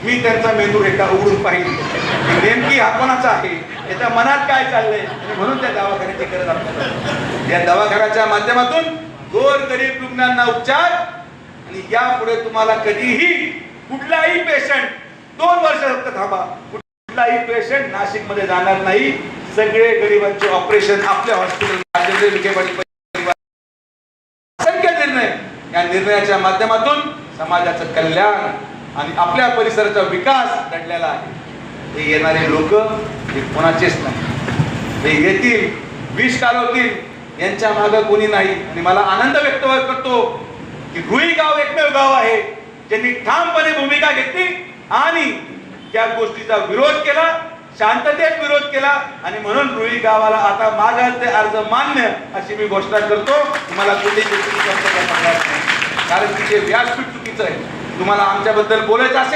मी त्यांचा मेंदू एकदा उघडून पाहिजे नेमकी हा कोणाचा आहे, त्याच्या मनात काय चाललंय, म्हणून त्या दवाखान्याची गरज आपल्याला. या दवाखान्याच्या माध्यमातून गोरगरीब रुग्णांना उपचार. आणि यापुढे तुम्हाला कधीही कुठलाही पेशंट 2 वर्ष फक्त थांबा, कुठलाही पेशंट नाशिक मध्ये जाणार नाही. सगळे गरिबांचे ऑपरेशन आपल्या हॉस्पिटल. असंख्य निर्णय, या निर्णयाच्या माध्यमातून समाजाचं कल्याण आणि आपल्या परिसराचा विकास घडलेला आहे. हे येणारे लोक हे कोणाचेच नाही, हे येतील, विष कालवतील, यांच्या मागे कोणी नाही. आणि मला आनंद व्यक्त करतो की रुई गाव एकमेव गाव आहे ज्यांनी ठामपणे भूमिका घेतली आणि त्या गोष्टीचा विरोध केला, शांततेत विरोध केला. आणि म्हणून रुई गावाला आता मागायचे अर्ज मान्य अशी मी घोषणा करतो. तुम्हाला कुठेही कारण तिचे व्यासपीठ चुकीचं आहे. तुम्हाला आमच्याबद्दल बोलायचं असेल